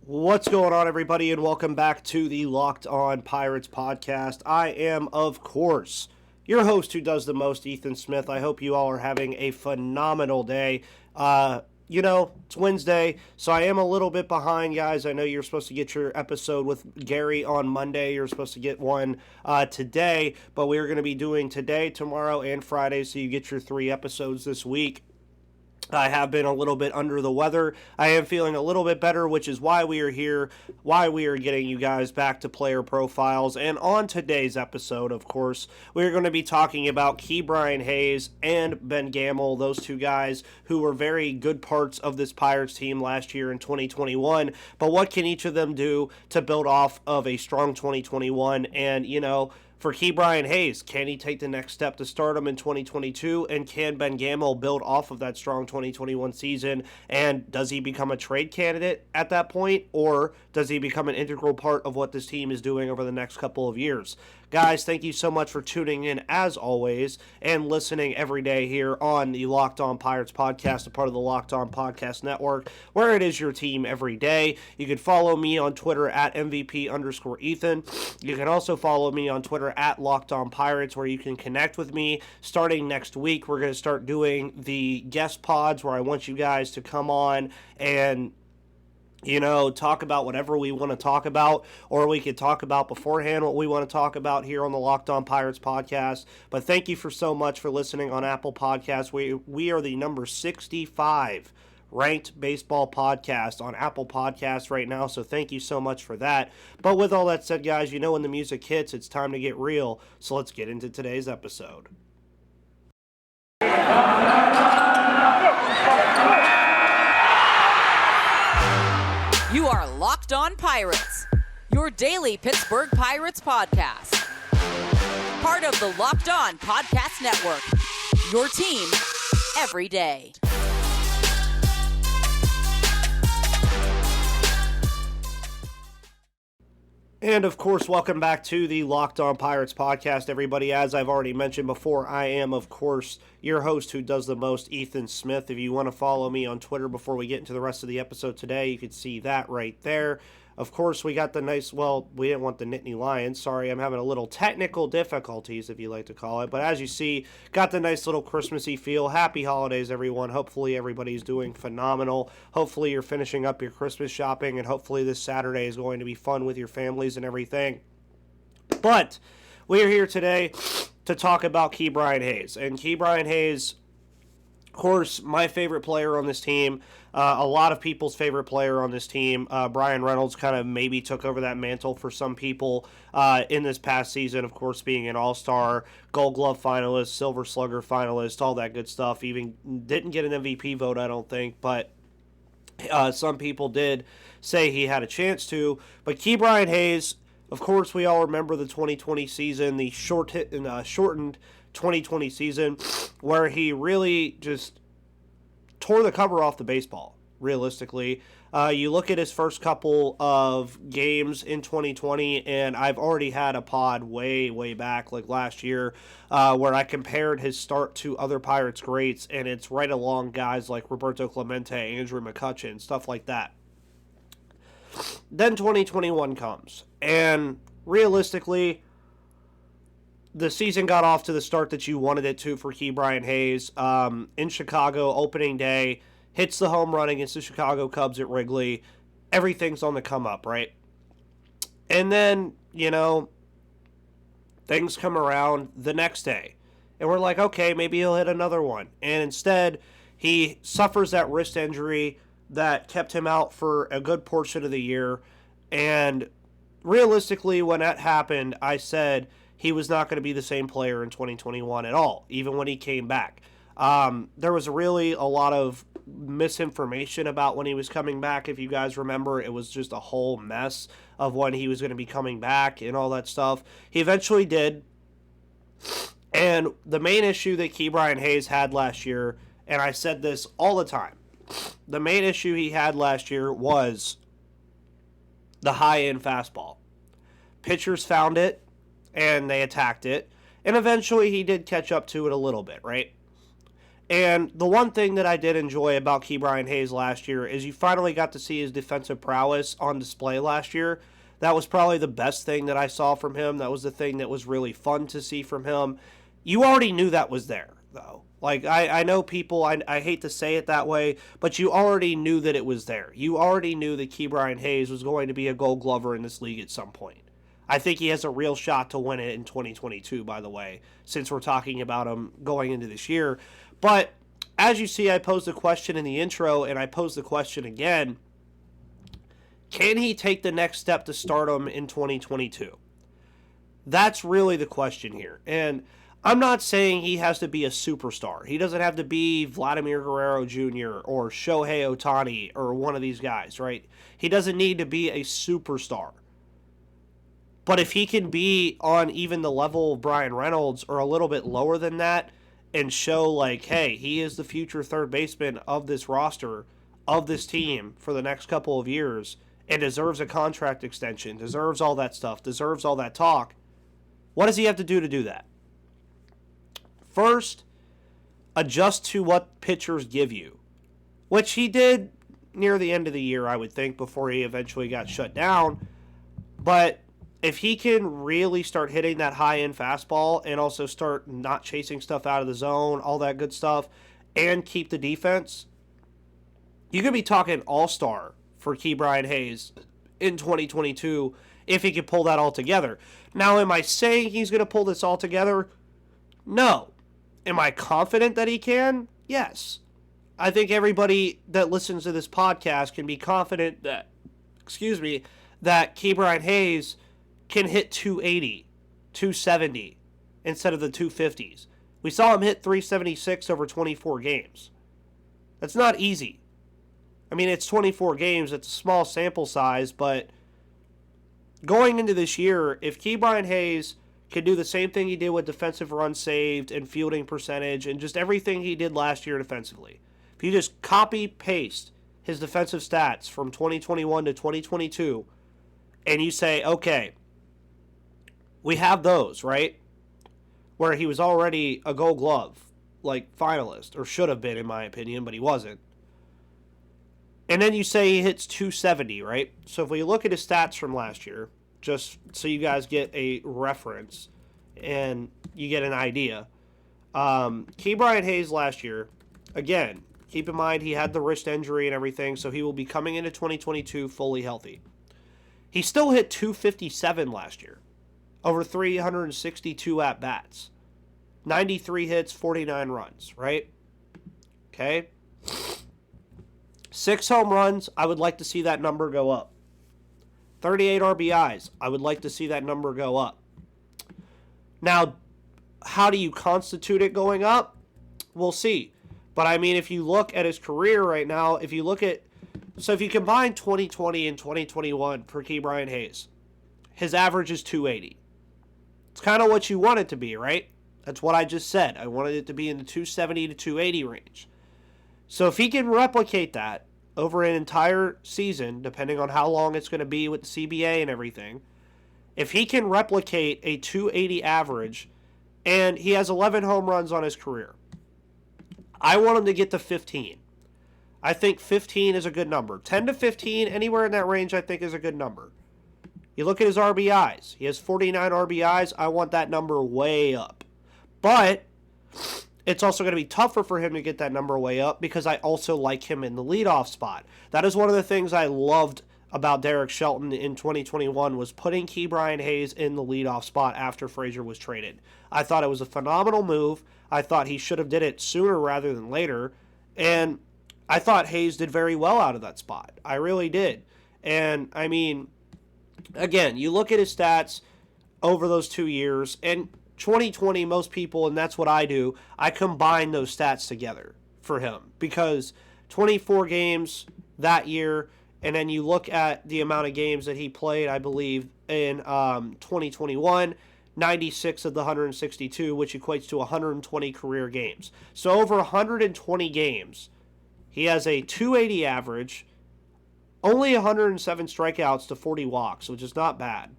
What's going on, everybody, and welcome back to the Locked On Pirates podcast. I am, of course, your host who does the most, Ethan Smith. I hope you all are having a phenomenal day. It's Wednesday, so I am a little bit behind, guys. I know you're supposed to get your episode with Gary on Monday. You're supposed to get one today, but we're going to be doing today, tomorrow, and Friday, so you get your 3 episodes this week. I have been a little bit under the weather. I am feeling a little bit better, which is why we are here, why we are getting you guys back to player profiles. And on today's episode, of course, we're going to be talking about Ke'Bryan Hayes and Ben Gamel, those two guys who were very good parts of this Pirates team last year in 2021. But what can each of them do to build off of a strong 2021? And, for Ke'Bryan Hayes, can he take the next step to Stardom in 2022? And can Ben Gamel build off of that strong 2021 season? And does he become a trade candidate at that point? Or does he become an integral part of what this team is doing over the next couple of years? Guys, thank you so much for tuning in, as always, and listening every day here on the Locked On Pirates podcast, a part of the Locked On Podcast Network, where it is your team every day. You can follow me on Twitter at MVP_Ethan. You can also follow me on Twitter at Locked On Pirates, where you can connect with me. Starting next week, we're going to start doing the guest pods, where I want you guys to come on and talk about whatever we want to talk about, or we could talk about beforehand what we want to talk about here on the Locked On Pirates podcast. But thank you so much for listening on Apple Podcasts. We are the number 65 ranked baseball podcast on Apple Podcasts right now, so thank you so much for that. But with all that said, guys, when the music hits, it's time to get real. So let's get into today's episode. You are Locked On Pirates, your daily Pittsburgh Pirates podcast. Part of the Locked On Podcast Network, your team every day. And, of course, welcome back to the Locked On Pirates podcast, everybody. As I've already mentioned before, I am, of course, your host who does the most, Ethan Smith. If you want to follow me on Twitter before we get into the rest of the episode today, you can see that right there. Of course, we got the nice, we didn't want the Nittany Lions. Sorry, I'm having a little technical difficulties, if you like to call it. But as you see, got the nice little Christmassy feel. Happy holidays, everyone. Hopefully, everybody's doing phenomenal. Hopefully, you're finishing up your Christmas shopping, and hopefully this Saturday is going to be fun with your families and everything. But we are here today to talk about Ke'Bryan Hayes. And Ke'Bryan Hayes, of course, my favorite player on this team, a lot of people's favorite player on this team. Brian Reynolds kind of maybe took over that mantle for some people in this past season, of course, being an all-star, Gold Glove finalist, Silver Slugger finalist, all that good stuff. Even didn't get an MVP vote, I don't think, but some people did say he had a chance to. But Ke'Bryan Hayes, of course, we all remember the 2020 season, the shortened 2020 season, where he really just tore the cover off the baseball, realistically. You look at his first couple of games in 2020, and I've already had a pod way back, like last year, where I compared his start to other Pirates greats, and it's right along guys like Roberto Clemente, Andrew McCutchen, stuff like that. Then 2021 comes, and realistically, the season got off to the start that you wanted it to for Ke'Bryan Hayes. In Chicago, opening day, hits the home run against the Chicago Cubs at Wrigley. Everything's on the come up, right? And then, things come around the next day. And we're like, okay, maybe he'll hit another one. And instead, he suffers that wrist injury that kept him out for a good portion of the year. And realistically, when that happened, I said he was not going to be the same player in 2021 at all, even when he came back. There was really a lot of misinformation about when he was coming back. If you guys remember, it was just a whole mess of when he was going to be coming back and all that stuff. He eventually did. And the main issue that Ke'Bryan Hayes had last year, and I said this all the time, the main issue he had last year was the high-end fastball. Pitchers found it, and they attacked it, and eventually he did catch up to it a little bit, right? And the one thing that I did enjoy about Ke'Bryan Hayes last year is you finally got to see his defensive prowess on display last year. That was probably the best thing that I saw from him. That was the thing that was really fun to see from him. You already knew that was there, though. Like, I know people, I hate to say it that way, but you already knew that it was there. You already knew that Ke'Bryan Hayes was going to be a Gold Glover in this league at some point. I think he has a real shot to win it in 2022, by the way, since we're talking about him going into this year. But as you see, I posed the question in the intro, and I posed the question again. Can he take the next step to stardom in 2022? That's really the question here. And I'm not saying he has to be a superstar. He doesn't have to be Vladimir Guerrero Jr. or Shohei Ohtani or one of these guys, right? He doesn't need to be a superstar. But if he can be on even the level of Brian Reynolds or a little bit lower than that and show like, hey, he is the future third baseman of this roster, of this team for the next couple of years and deserves a contract extension, deserves all that stuff, deserves all that talk, what does he have to do that? First, adjust to what pitchers give you, which he did near the end of the year, I would think, before he eventually got shut down. But if he can really start hitting that high-end fastball and also start not chasing stuff out of the zone, all that good stuff, and keep the defense, you could be talking all-star for Ke'Bryan Hayes in 2022 if he could pull that all together. Now, am I saying he's going to pull this all together? No. Am I confident that he can? Yes. I think everybody that listens to this podcast can be confident that, that Ke'Bryan Hayes can hit 280, 270 instead of the 250s. We saw him hit 376 over 24 games. That's not easy. I mean, it's 24 games. It's a small sample size, but going into this year, if Ke'Bryan Hayes can do the same thing he did with defensive runs saved and fielding percentage and just everything he did last year defensively, if you just copy-paste his defensive stats from 2021 to 2022, and you say, okay, we have those, right? Where he was already a Gold Glove, like finalist, or should have been in my opinion, but he wasn't. And then you say he hits 270, right? So if we look at his stats from last year, just so you guys get a reference and you get an idea. Ke'Bryan Hayes last year, again, keep in mind he had the wrist injury and everything, so he will be coming into 2022 fully healthy. He still hit 257 last year, over 362 at-bats. 93 hits, 49 runs, right? Okay? 6 home runs, I would like to see that number go up. 38 RBIs, I would like to see that number go up. Now, how do you constitute it going up? We'll see. But I mean, if you look at his career right now, if you combine 2020 and 2021 for Ke'Bryan Hayes, his average is 280. It's kind of what you want it to be, right? That's what I just said. I wanted it to be in the 270 to 280 range. So if he can replicate that over an entire season, depending on how long it's going to be with the CBA and everything, if he can replicate a 280 average, and he has 11 home runs on his career, I want him to get to 15. I think 15 is a good number. 10 to 15, anywhere in that range, I think is a good number. You look at his RBIs. He has 49 RBIs. I want that number way up. But it's also going to be tougher for him to get that number way up because I also like him in the leadoff spot. That is one of the things I loved about Derek Shelton in 2021 was putting Ke'Bryan Hayes in the leadoff spot after Frazier was traded. I thought it was a phenomenal move. I thought he should have did it sooner rather than later. And I thought Hayes did very well out of that spot. I really did. And, I mean, again, you look at his stats over those 2 years, and 2020, most people, and that's what I do, I combine those stats together for him because 24 games that year, and then you look at the amount of games that he played, I believe, in 2021, 96 of the 162, which equates to 120 career games. So over 120 games, he has a 280 average, only 107 strikeouts to 40 walks, which is not bad.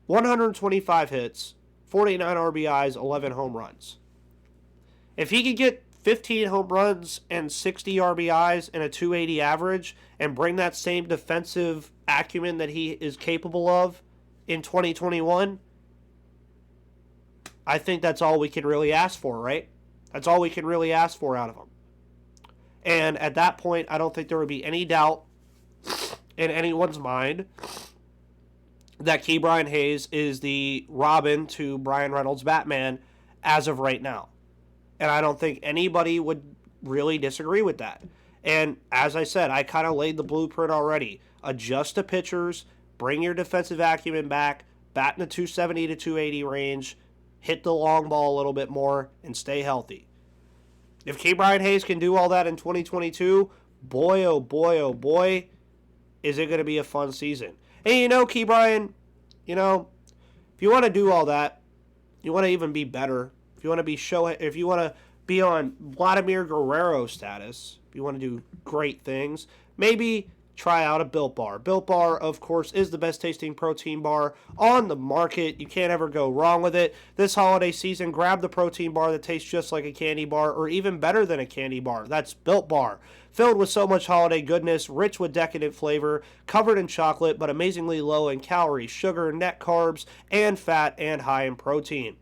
125 hits, 49 RBIs, 11 home runs. If he could get 15 home runs and 60 RBIs and a 280 average and bring that same defensive acumen that he is capable of in 2021, I think that's all we can really ask for, right? That's all we can really ask for out of him. And at that point, I don't think there would be any doubt in anyone's mind that Ke'Bryan Hayes is the Robin to Brian Reynolds' Batman as of right now. And I don't think anybody would really disagree with that. And as I said, I kind of laid the blueprint already. Adjust the pitchers, bring your defensive acumen back, bat in the 270 to 280 range, hit the long ball a little bit more, and stay healthy. If Ke'Bryan Hayes can do all that in 2022, boy, oh boy, oh boy, is it going to be a fun season. And Ke'Bryan, if you want to do all that, you want to even be better, if you want to be on Vladimir Guerrero status, if you want to do great things, maybe try out a Built Bar. Built Bar, of course, is the best tasting protein bar on the market. You can't ever go wrong with it. This holiday season, grab the protein bar that tastes just like a candy bar or even better than a candy bar. That's Built Bar. Filled with so much holiday goodness, rich with decadent flavor, covered in chocolate, but amazingly low in calories, sugar, net carbs, and fat, and high in protein.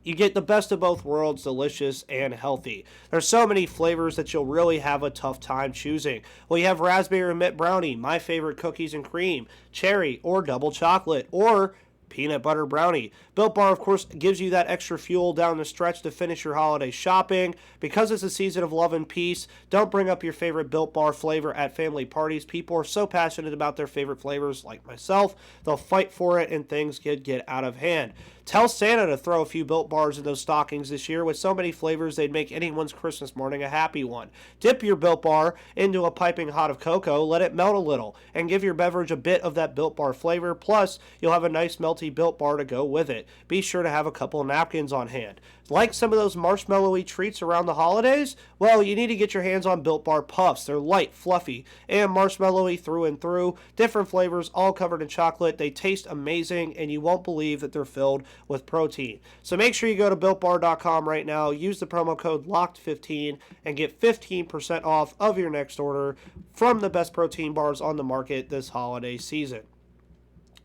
You get the best of both worlds, delicious and healthy. There's so many flavors that you'll really have a tough time choosing. Well, you have raspberry and mint brownie, my favorite cookies and cream, cherry or double chocolate, or peanut butter brownie. Built Bar, of course, gives you that extra fuel down the stretch to finish your holiday shopping. Because it's a season of love and peace, don't bring up your favorite Built Bar flavor at family parties. People are so passionate about their favorite flavors, like myself, they'll fight for it and things could get out of hand. Tell Santa to throw a few Built Bars in those stockings this year. With so many flavors, they'd make anyone's Christmas morning a happy one. Dip your Built Bar into a piping hot of cocoa, let it melt a little, and give your beverage a bit of that Built Bar flavor. Plus, you'll have a nice melty Built Bar to go with it. Be sure to have a couple of napkins on hand. Like some of those marshmallowy treats around the holidays? Well, you need to get your hands on Built Bar Puffs. They're light, fluffy, and marshmallowy through and through. Different flavors, all covered in chocolate. They taste amazing, and you won't believe that they're filled with protein. So make sure you go to BuiltBar.com right now, use the promo code LOCKED15, and get 15% off of your next order from the best protein bars on the market this holiday season.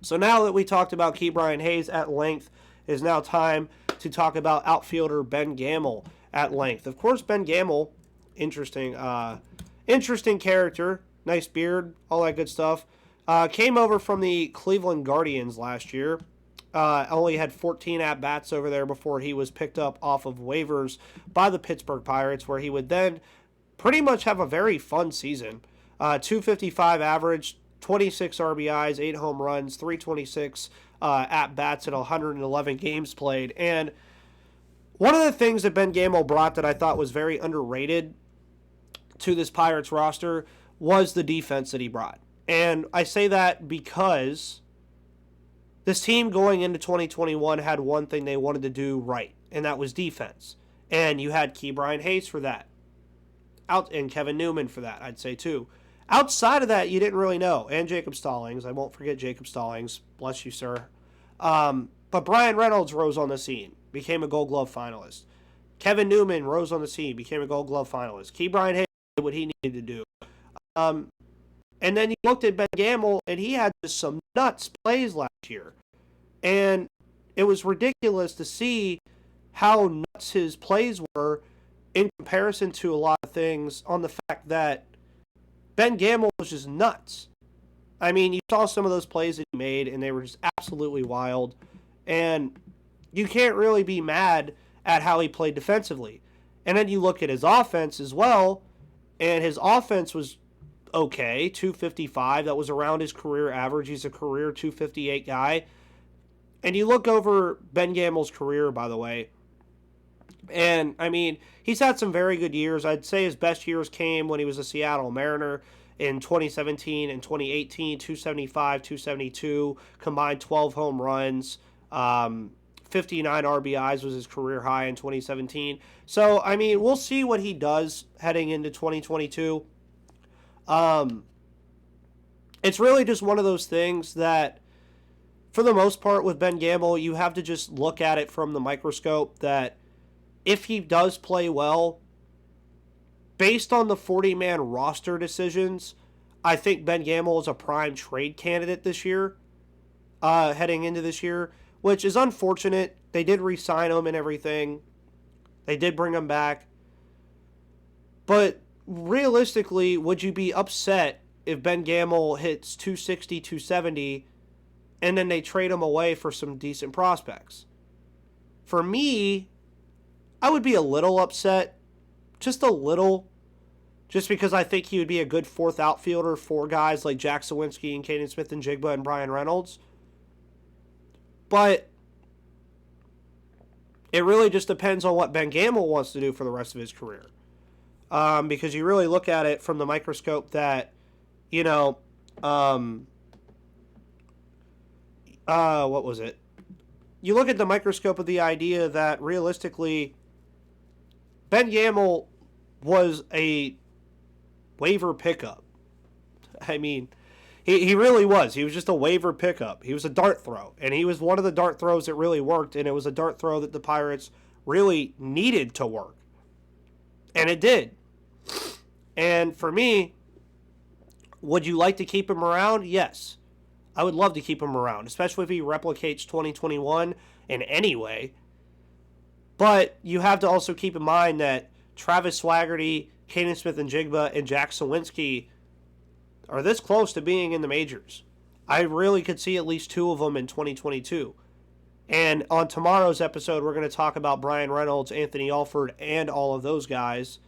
So now that we talked about Ke'Bryan Hayes at length, it is now time to talk about outfielder Ben Gamel at length. Of course, Ben Gamel, interesting character, nice beard, all that good stuff. Came over from the Cleveland Guardians last year. Only had 14 at-bats over there before he was picked up off of waivers by the Pittsburgh Pirates, where he would then pretty much have a very fun season. 255 average, 26 RBIs, 8 home runs, 326 at-bats in 111 games played. And one of the things that Ben Gamel brought that I thought was very underrated to this Pirates roster was the defense that he brought. And I say that because this team going into 2021 had one thing they wanted to do right, and that was defense. And you had Ke'Bryan Hayes for that. And Kevin Newman for that, I'd say too. Outside of that, you didn't really know. And Jacob Stallings. I won't forget Jacob Stallings. Bless you, sir. But Brian Reynolds rose on the scene, became a Gold Glove finalist. Kevin Newman rose on the scene, became a Gold Glove finalist. Ke'Bryan Hayes did what he needed to do. And then you looked at Ben Gamel, and he had just some nuts plays last year. And it was ridiculous to see how nuts his plays were in comparison to a lot of things on the fact that Ben Gamel was just nuts. I mean, you saw some of those plays that he made, and they were just absolutely wild. And you can't really be mad at how he played defensively. And then you look at his offense as well, and his offense was okay, 255. That was around his career average. He's a career 258 guy. And you look over Ben Gamel's career, by the way, and, I mean, he's had some very good years. I'd say his best years came when he was a Seattle Mariner in 2017 and 2018, 275, 272, combined 12 home runs, 59 RBIs was his career high in 2017. So, I mean, we'll see what he does heading into 2022. It's really just one of those things that, for the most part with Ben Gamel, you have to just look at it from the microscope that if he does play well, based on the 40-man roster decisions, I think Ben Gamel is a prime trade candidate this year, heading into this year, which is unfortunate. They did re-sign him and everything. They did bring him back. But realistically, would you be upset if Ben Gamel hits 260, 270, and then they trade him away for some decent prospects? For me, I would be a little upset, just a little, just because I think he would be a good fourth outfielder for guys like Jack Sawinski and Caden Smith-Njigba and Brian Reynolds. But it really just depends on what Ben Gamel wants to do for the rest of his career. Because you really look at it from the microscope that, what was it? You look at the microscope of the idea that realistically, Ben Gamel was a waiver pickup. I mean, he really was. He was just a waiver pickup. He was a dart throw, and he was one of the dart throws that really worked, and it was a dart throw that the Pirates really needed to work. And it did. And for me, would you like to keep him around? Yes. I would love to keep him around, especially if he replicates 2021 in any way. But you have to also keep in mind that Travis Swaggerty, Caden Smith-Njigba, and Jack Sawinski are this close to being in the majors. I really could see at least two of them in 2022. And on tomorrow's episode, we're going to talk about Brian Reynolds, Anthony Alford, and all of those guys.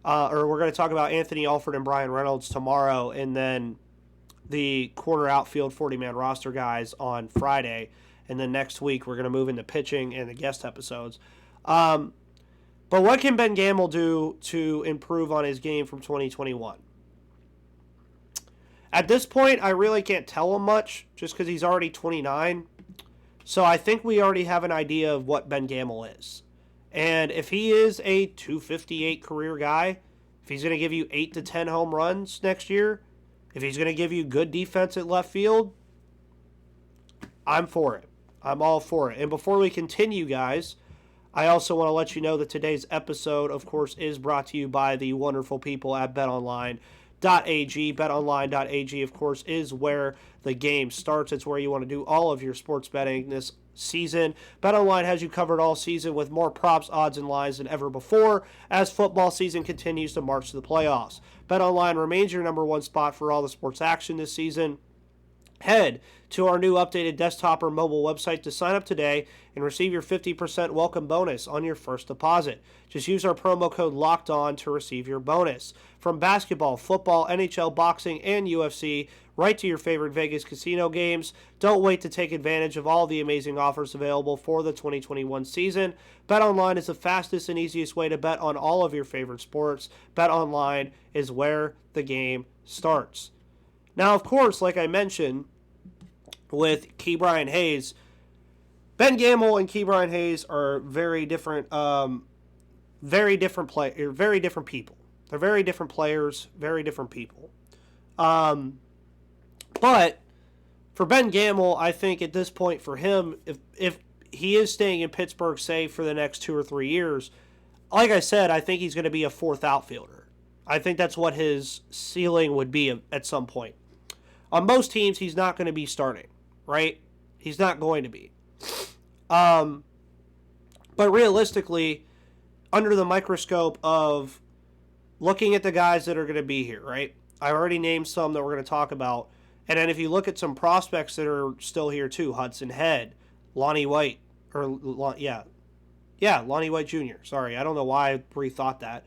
Or we're going to talk about Anthony Alford and Brian Reynolds tomorrow, and then the corner outfield 40-man roster guys on Friday. And then next week, we're going to move into pitching and the guest episodes. But what can Ben Gamel do to improve on his game from 2021? At this point, I really can't tell him much, just because he's already 29. So I think we already have an idea of what Ben Gamel is. And if he is a 258 career guy, if he's going to give you 8 to 10 home runs next year, if he's going to give you good defense at left field, I'm for it. I'm all for it. And before we continue, guys, I also want to let you know that today's episode, of course, is brought to you by the wonderful people at BetOnline.ag. BetOnline.ag, of course, is where the game starts. It's where you want to do all of your sports betting this season. BetOnline has you covered all season with more props, odds, and lines than ever before as football season continues to march to the playoffs. BetOnline remains your number one spot for all the sports action this season. Head to our new updated desktop or mobile website to sign up today and receive your 50% welcome bonus on your first deposit. Just use our promo code LOCKEDON to receive your bonus. From basketball, football, NHL, boxing, and UFC, right to your favorite Vegas casino games. Don't wait to take advantage of all the amazing offers available for the 2021 season. BetOnline is the fastest and easiest way to bet on all of your favorite sports. BetOnline is where the game starts. Now, of course, like I mentioned, with Ke'Bryan Hayes, Ben Gamel and Ke'Bryan Hayes are very different people. They're very different players, very different people. But for Ben Gamel, I think at this point for him, if he is staying in Pittsburgh, say, for the next 2 or 3 years, like I said, I think he's going to be a fourth outfielder. I think that's what his ceiling would be at some point. On most teams, he's not going to be starting, right? He's not going to be. But realistically, under the microscope of looking at the guys that are going to be here, right? I already named some that we're going to talk about. And then if you look at some prospects that are still here too, Hudson Head, Lonnie White, Lonnie White Jr. Sorry, I don't know why I rethought that.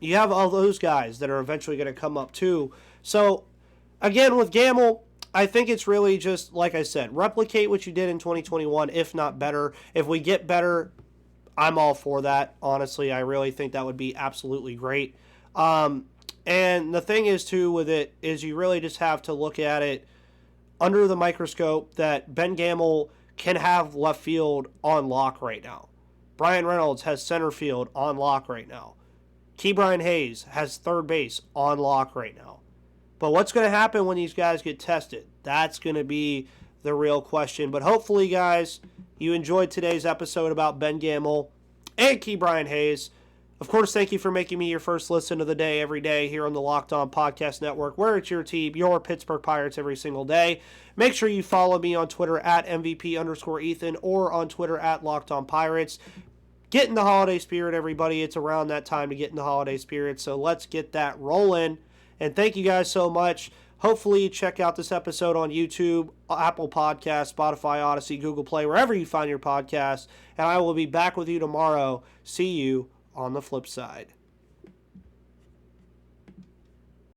You have all those guys that are eventually going to come up too. So, again, with Gamel, I think it's really just, like I said, replicate what you did in 2021, if not better. If we get better, I'm all for that. Honestly, I really think that would be absolutely great. And the thing is, too, with it, is you really just have to look at it under the microscope that Ben Gamel can have left field on lock right now. Brian Reynolds has center field on lock right now. Ke'Bryan Hayes has third base on lock right now. But what's going to happen when these guys get tested? That's going to be the real question. But hopefully, guys, you enjoyed today's episode about Ben Gamel and Key Brian Hayes. Of course, thank you for making me your first listen of the day every day here on the Locked On Podcast Network, where it's your team, your Pittsburgh Pirates, every single day. Make sure you follow me on Twitter at MVP_Ethan or on Twitter at Locked On Pirates. Get in the holiday spirit, everybody. It's around that time to get in the holiday spirit, so let's get that rolling. And thank you guys so much. Hopefully, check out this episode on YouTube, Apple Podcasts, Spotify, Odyssey, Google Play, wherever you find your podcasts. And I will be back with you tomorrow. See you on the flip side.